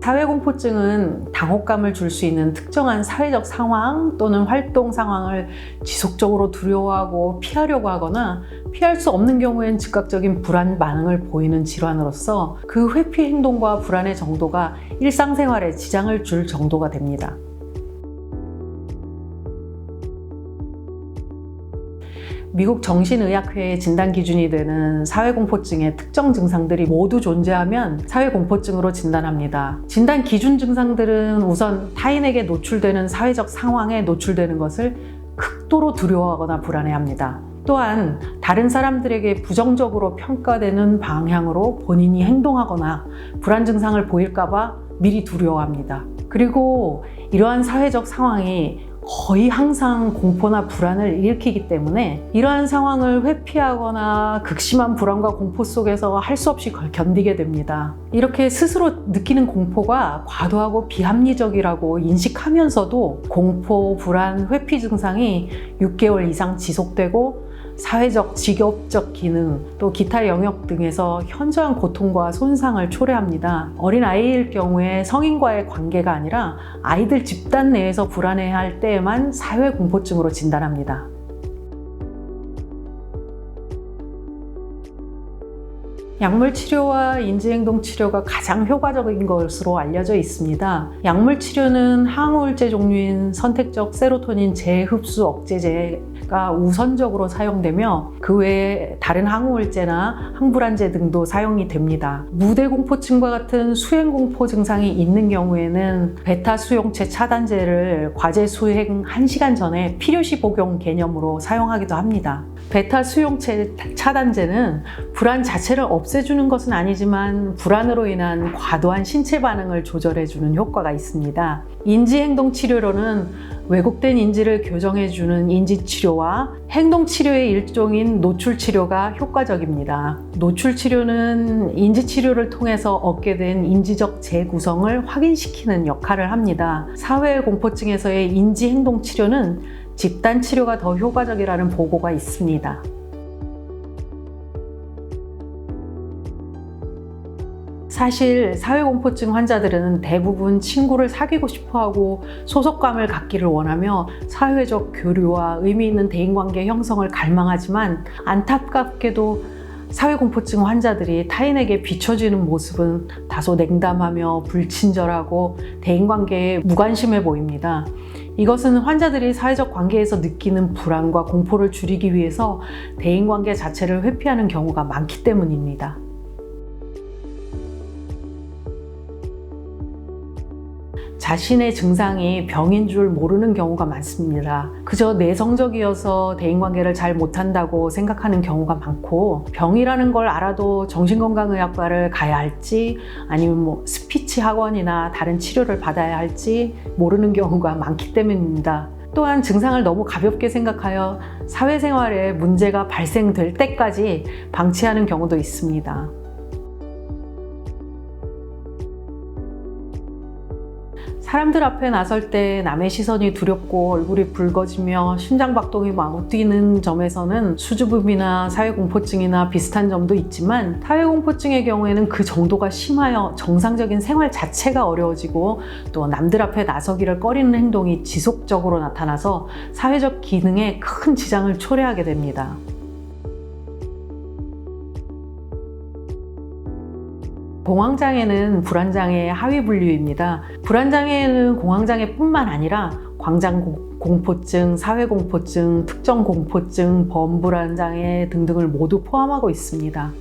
사회공포증은 당혹감을 줄 수 있는 특정한 사회적 상황 또는 활동 상황을 지속적으로 두려워하고 피하려고 하거나 피할 수 없는 경우엔 즉각적인 불안 반응을 보이는 질환으로서 그 회피 행동과 불안의 정도가 일상생활에 지장을 줄 정도가 됩니다. 미국 정신의학회의 진단 기준이 되는 사회공포증의 특정 증상들이 모두 존재하면 사회공포증으로 진단합니다. 진단 기준 증상들은 우선 타인에게 노출되는 사회적 상황에 노출되는 것을 극도로 두려워하거나 불안해합니다. 또한 다른 사람들에게 부정적으로 평가되는 방향으로 본인이 행동하거나 불안 증상을 보일까 봐 미리 두려워합니다. 그리고 이러한 사회적 상황이 거의 항상 공포나 불안을 일으키기 때문에 이러한 상황을 회피하거나 극심한 불안과 공포 속에서 할 수 없이 견디게 됩니다. 이렇게 스스로 느끼는 공포가 과도하고 비합리적이라고 인식하면서도 공포, 불안, 회피 증상이 6개월 이상 지속되고 사회적, 직업적 기능, 또 기타 영역 등에서 현저한 고통과 손상을 초래합니다. 어린아이일 경우에 성인과의 관계가 아니라 아이들 집단 내에서 불안해할 때에만 사회공포증으로 진단합니다. 약물 치료와 인지행동 치료가 가장 효과적인 것으로 알려져 있습니다. 약물 치료는 항우울제 종류인 선택적 세로토닌 재흡수 억제제가 우선적으로 사용되며 그 외에 다른 항우울제나 항불안제 등도 사용이 됩니다. 무대공포증과 같은 수행공포 증상이 있는 경우에는 베타 수용체 차단제를 과제 수행 1시간 전에 필요시 복용 개념으로 사용하기도 합니다. 베타 수용체 차단제는 불안 자체를 없애주는 것은 아니지만 불안으로 인한 과도한 신체 반응을 조절해주는 효과가 있습니다. 인지행동 치료로는 왜곡된 인지를 교정해주는 인지치료와 행동치료의 일종인 노출치료가 효과적입니다. 노출치료는 인지치료를 통해서 얻게 된 인지적 재구성을 확인시키는 역할을 합니다. 사회공포증에서의 인지행동치료는 집단치료가 더 효과적이라는 보고가 있습니다. 사실 사회공포증 환자들은 대부분 친구를 사귀고 싶어하고 소속감을 갖기를 원하며 사회적 교류와 의미 있는 대인관계 형성을 갈망하지만 안타깝게도 사회공포증 환자들이 타인에게 비춰지는 모습은 다소 냉담하며 불친절하고 대인관계에 무관심해 보입니다. 이것은 환자들이 사회적 관계에서 느끼는 불안과 공포를 줄이기 위해서 대인관계 자체를 회피하는 경우가 많기 때문입니다. 자신의 증상이 병인 줄 모르는 경우가 많습니다. 그저 내성적이어서 대인관계를 잘 못한다고 생각하는 경우가 많고, 병이라는 걸 알아도 정신건강의학과를 가야 할지 아니면 스피치 학원이나 다른 치료를 받아야 할지 모르는 경우가 많기 때문입니다. 또한 증상을 너무 가볍게 생각하여 사회생활에 문제가 발생될 때까지 방치하는 경우도 있습니다. 사람들 앞에 나설 때 남의 시선이 두렵고 얼굴이 붉어지며 심장박동이 막 뛰는 점에서는 수줍음이나 사회공포증이나 비슷한 점도 있지만, 사회공포증의 경우에는 그 정도가 심하여 정상적인 생활 자체가 어려워지고 또 남들 앞에 나서기를 꺼리는 행동이 지속적으로 나타나서 사회적 기능에 큰 지장을 초래하게 됩니다. 공황장애는 불안장애의 하위 분류입니다. 불안장애는 공황장애뿐만 아니라 광장공포증, 사회공포증, 특정공포증, 범불안장애 등등을 모두 포함하고 있습니다.